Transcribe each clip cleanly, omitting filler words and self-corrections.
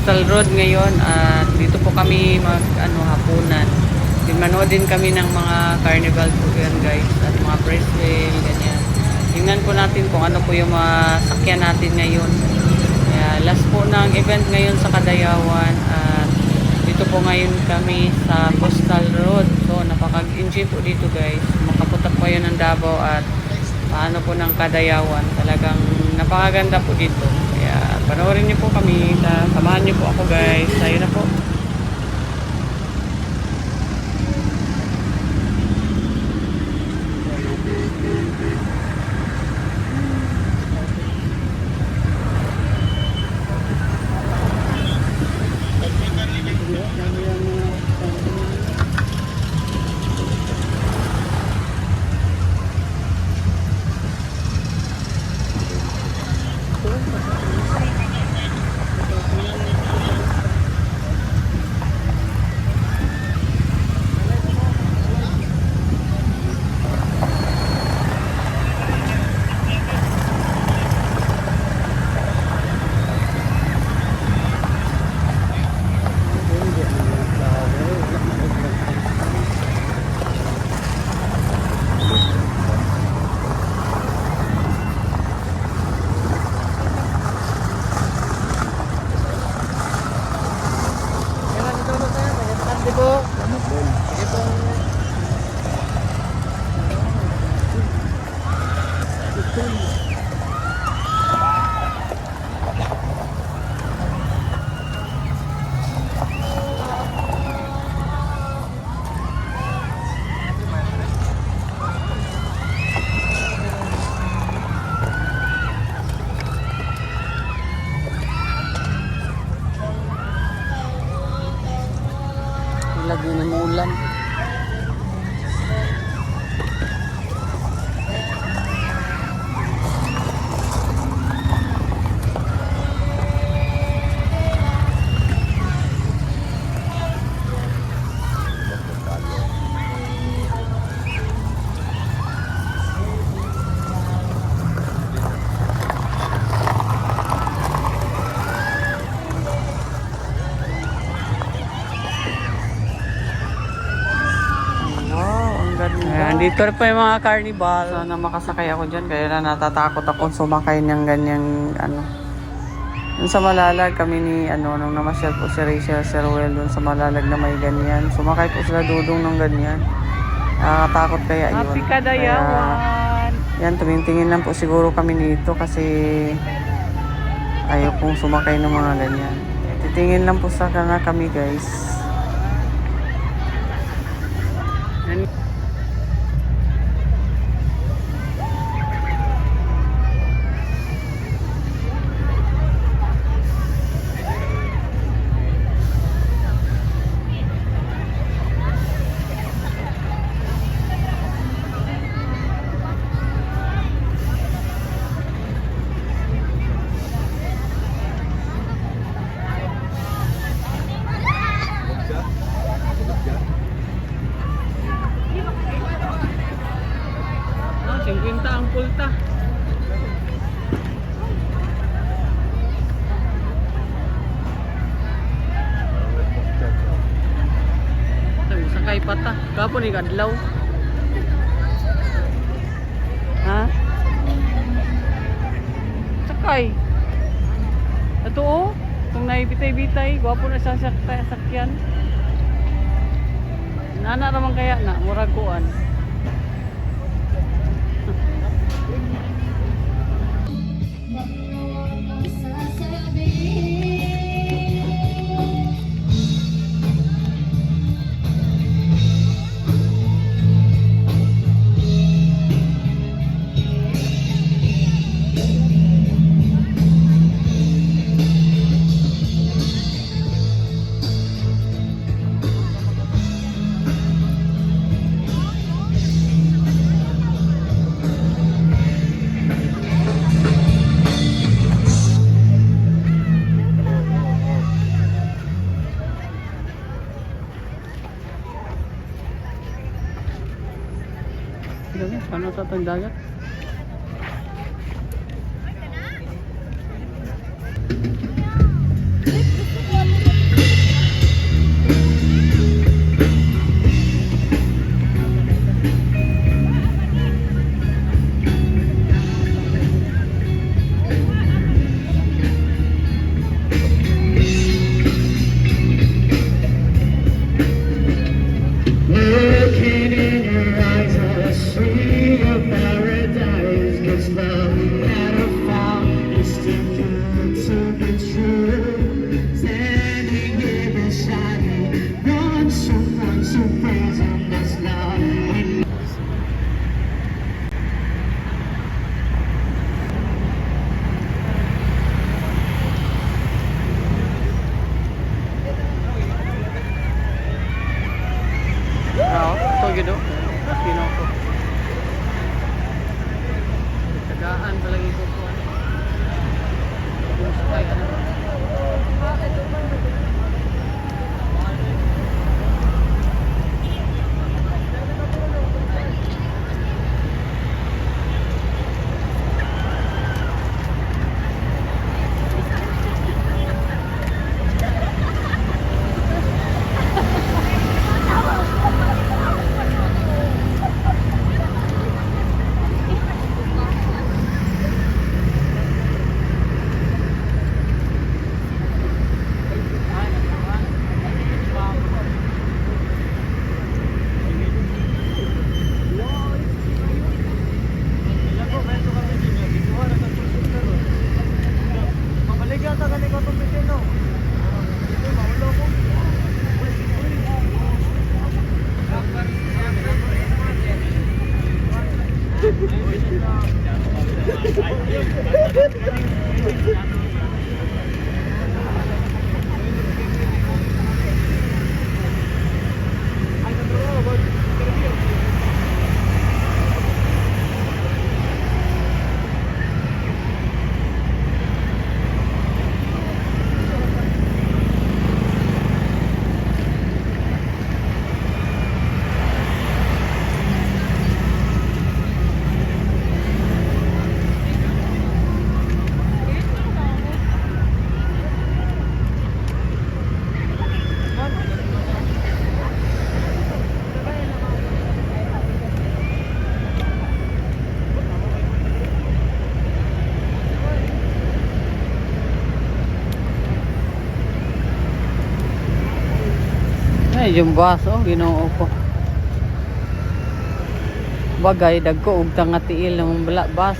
Coastal Road ngayon at dito po kami hapunan. Manood din kami ng mga carnival po yan guys at mga presale, ganyan. Tingnan po natin kung ano po yung mga sakyan natin ngayon. Kaya last po ng event ngayon sa Kadayawan at dito po ngayon kami sa Coastal Road. So napaka-enjoy po dito guys. Makapunta po yun ng Davao at paano po ng Kadayawan. Talagang napakaganda po dito. Kaya panoorin niyo po kami. Samahan niyo po ako guys. Ayun na po. Lagi ng ulan. Ayan, dito po yung mga carnival. Sana makasakay ako dyan. Kaya na natatakot ako sumakay ng ganyang Dun sa Malalag kami nung namasyal po si Rachel Sir Well dun sa Malalag na may ganyan. Sumakay po sila dudong ng ganyan. Nakakatakot kaya yun. Happy Kadayawan! Yan, tumingin lang po siguro kami dito kasi ayaw pong sumakay ng mga ganyan. Titingin lang po sa kami guys. Ang pulta. Sakay pata. Kapon ni kadlaw. Ha? Sakay. Ito oh. Itong naibitay-bitay. Gwapo na sa sakyan. Nana naman kaya na. Murag kuan. Ano sa itong dagat? gitu. Ginoo ko. Tagaan palagi ko po. Ay, yung bus, oh, Ginoo ko. Bagay, dagko, ug tangatiil ng bus.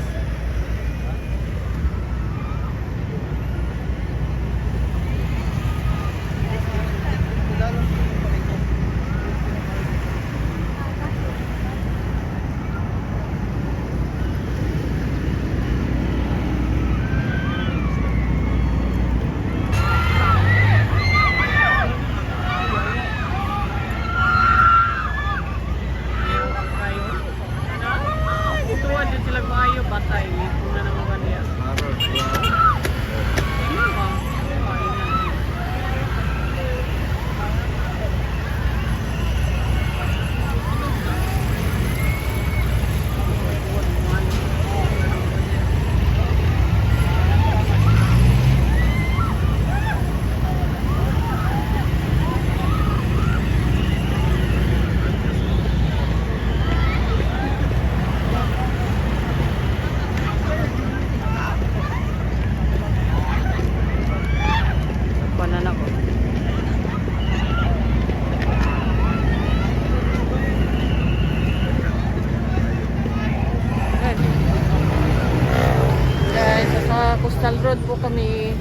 Coastal Road po kami.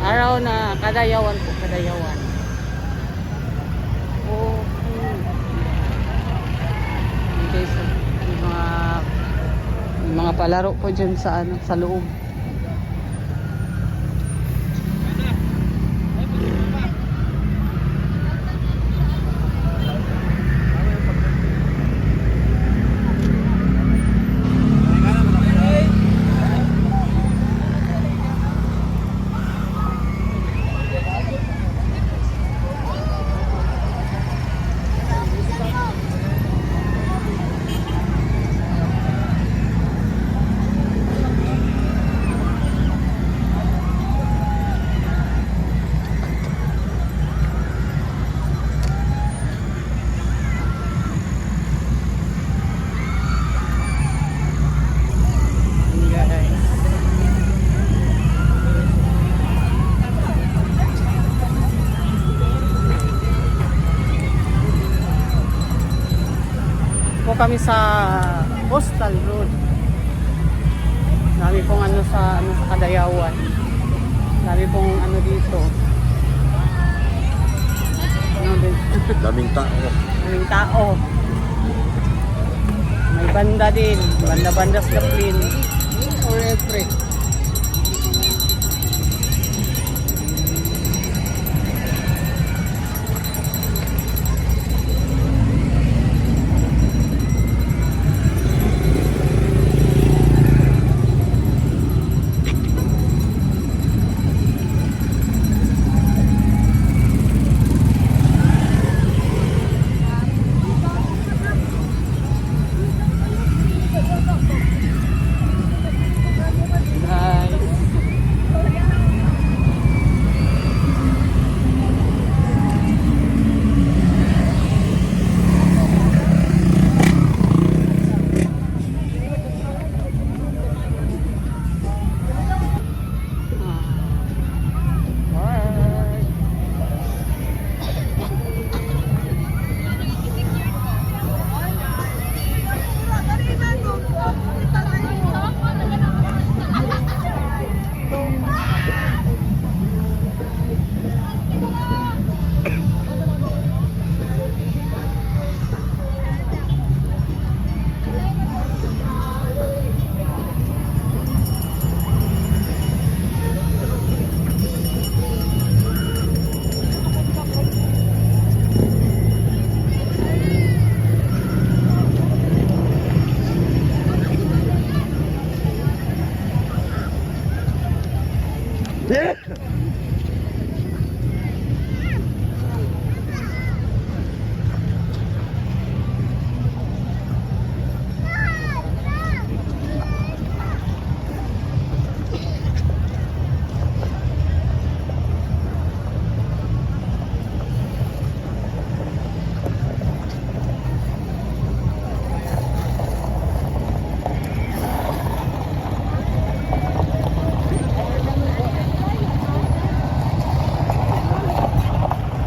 Araw na Kadayawan po, Kadayawan. Okay, so, yung mga palaro po dyan sa ano, sa loob. Kami sa Coastal Road. Dami pong ano sa Kadayawan. Dami pong ano dito. Ano din? Daming tao. Daming tao. May banda din. Banda-banda sa Kaplin. Or Efre.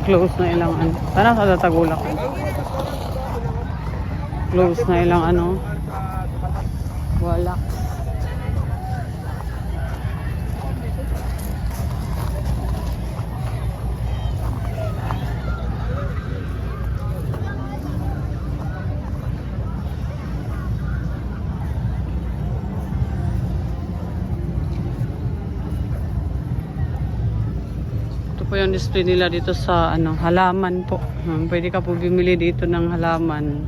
close na ilang ano. Sana sa Tagulak. Close na ilang ano. Wala. Po yung display nila dito sa ano, halaman po. Pwede ka po bumili dito ng halaman.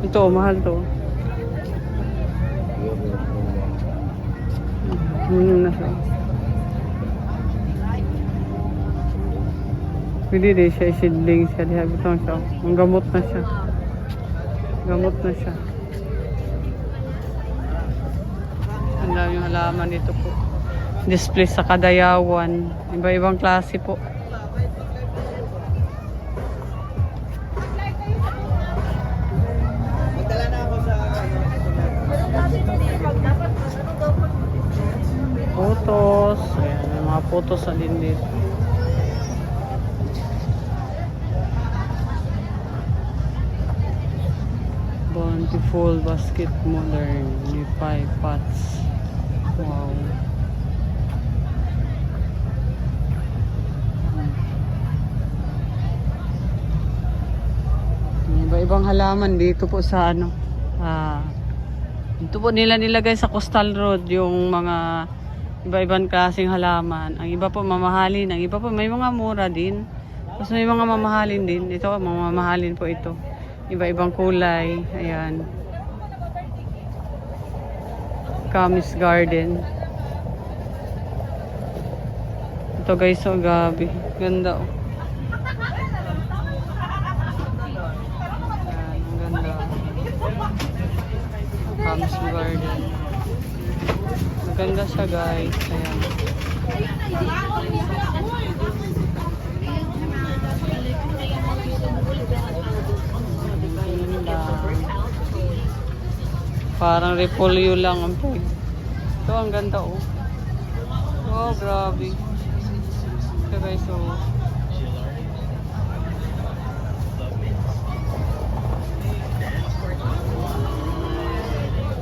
Ito, mahal to. Na siya. Pwede din siya, seedling siya. Ito siya. Ang gamot na siya. Gamot na siya. Ang dami yung halaman dito po. Display sa Kadayawan. Iba-ibang klase po. Photos. Ayan, may mga photos sa din dito. Bountiful basket modern Nephi pots. Wow. Iba-ibang halaman dito po sa ano. Dito po nila nilagay sa Coastal Road yung mga iba-ibang klaseng halaman. Ang iba po mamahalin, ang iba po may mga mura din. Tapos may mga mamahalin din. Ito, mga mamahalin po ito. Iba-ibang kulay. Ayan. Camis Garden. Ito guys, so gabi. Ganda oh. Ayan, ang ganda. Camis Garden. Maganda siya guys. Ayan. Parang repolyo lang ang peg. Ito ang ganda oh. Wow, grabe. Ito guys oh.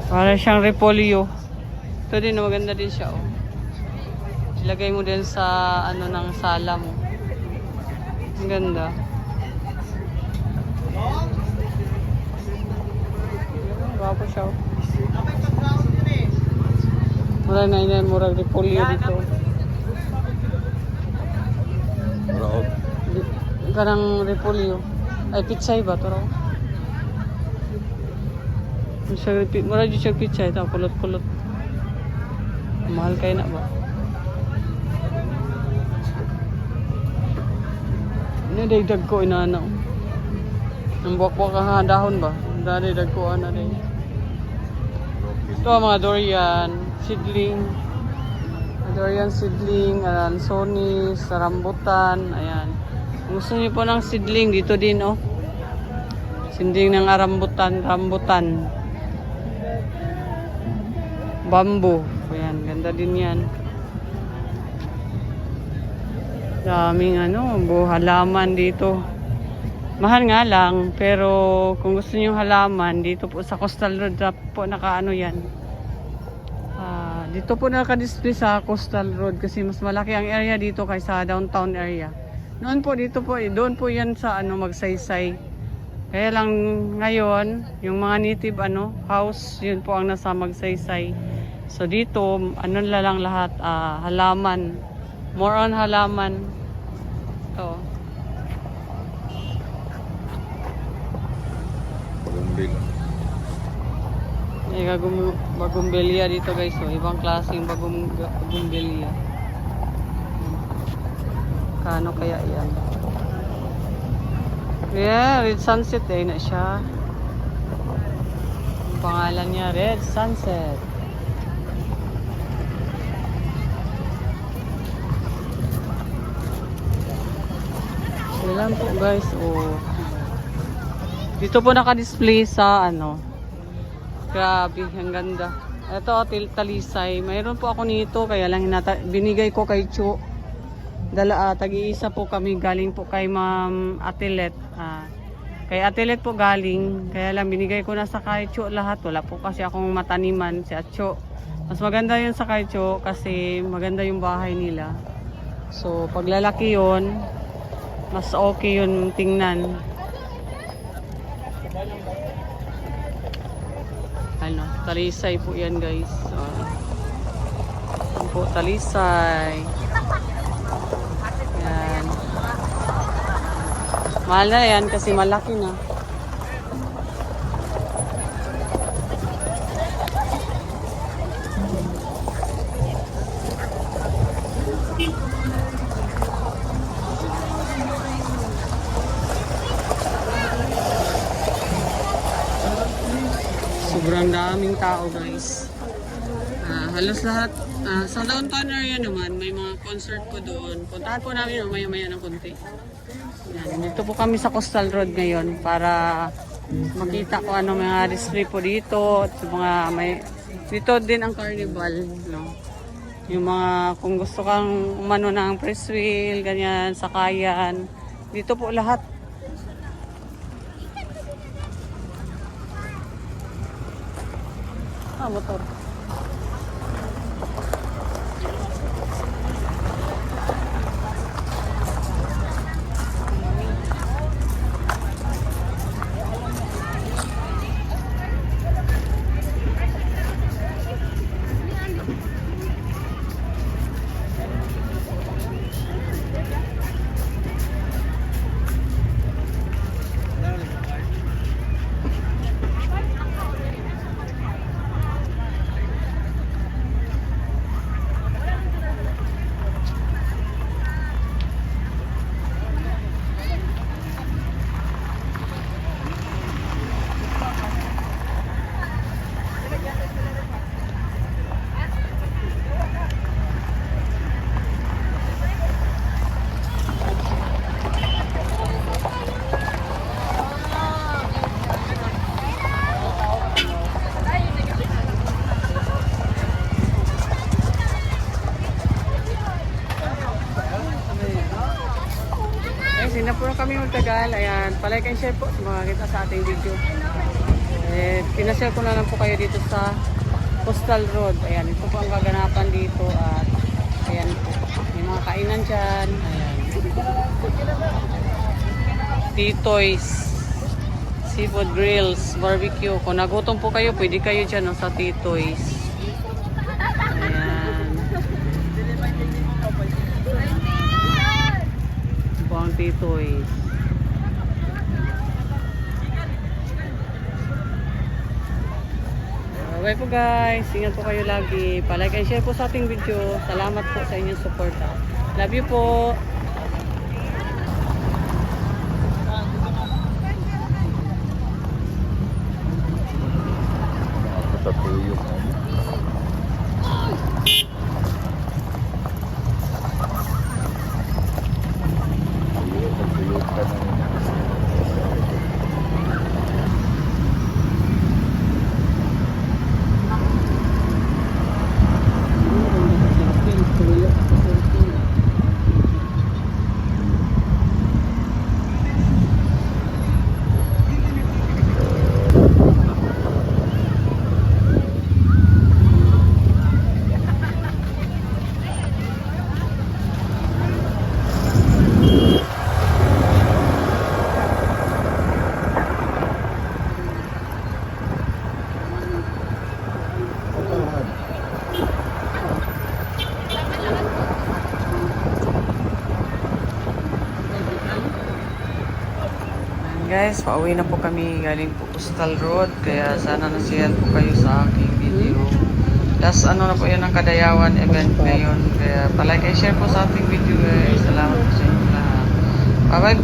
Parang siyang repolyo. Ito din maganda din siya oh. Ilagay mo din sa ano ng sala mo. Ang ganda. Gwapo siya oh. Mura na yun, murag repolyo dito. Karang repolyo. Ay, pitsay ba ito raw? Mura dito siya pitsay. Ito, kulot-kulot. Mahal kayo na ba? Ini dagdag ko inana. Ang buwak-buwak ang dahon ba? Dagdag ko ana din. Ito mga durian, seedling. Durian seedling, lansonis, rambutan, ayan. Kung gusto niyo po ng seedling, dito din oh. Seedling ng rambutan. Bamboo. Ayan, ganda din yan. Daming ano, halaman dito. Mahal nga lang, pero kung gusto niyo halaman, dito po sa Coastal Road po nakaano yan. Dito po naka-display sa Coastal Road kasi mas malaki ang area dito kaysa downtown area. Noon po dito po, doon po yan sa ano Magsaysay. Kaya lang ngayon, yung mga native ano, house, yun po ang nasa Magsaysay. So dito, ano lang lahat, halaman. More on halaman. Ito. Bagumbelia dito guys, so ibang klaseng bagumbelia. Kano kaya yan? Yeah, Red Sunset na siya. Ang pangalan niya Red Sunset. Ilan po guys, oh. Dito po naka-display sa ano. Grabe, ang ganda. Ito, talisay. Mayroon po ako nito, kaya lang binigay ko kay Chu. Tag-iisa po kami, galing po kay Ma'am Atilet. Kay Atilet po galing, kaya lang binigay ko na sa kay Chu lahat. Wala po kasi akong mataniman si Chu. Mas maganda yun sa kay Chu kasi maganda yung bahay nila. So, pag lalaki yun, mas okay yun tingnan. Ano, talisay po yan guys. Yan po, talisay. Yan. Mahal na yan kasi malaki na. Sobrang daming tao guys. Halos lahat. Sa downtown area naman, may mga concert po doon. Puntahan po namin maya-maya ng konti. Yan. Dito po kami sa Coastal Road ngayon para makita ko ano mga display po dito. At mga dito din ang carnival. No? Yung mga kung gusto kang umano ng press wheel, ganyan, sakayan. Dito po lahat. Motor. Sinapuro kami magtagal. Ayan, palike and share po sa mga kita sa ating video. Pinashare ko na lang po kayo dito sa Coastal Road. Ayan, ito po ang kaganapan dito. At ayan po, may mga kainan dyan. Ayan. Titoy's Seafood Grills, Barbecue. Kung nagutom po kayo, pwede kayo dyan no, sa Titoy's. Ayan. Ang Titoy's. Bye po guys. Ingat po kayo lagi. Palike and share po sa ating video. Salamat po sa inyong support. Love you po. Tatuyok na. Guys, pauwi na po kami galing po Coastal Road, kaya sana nasiyan po kayo sa aking video. Last ano na po yun ang Kadayawan event ngayon, kaya palike and share po sa ating video guys. Salamat po sa inyo lahat. Bye bye.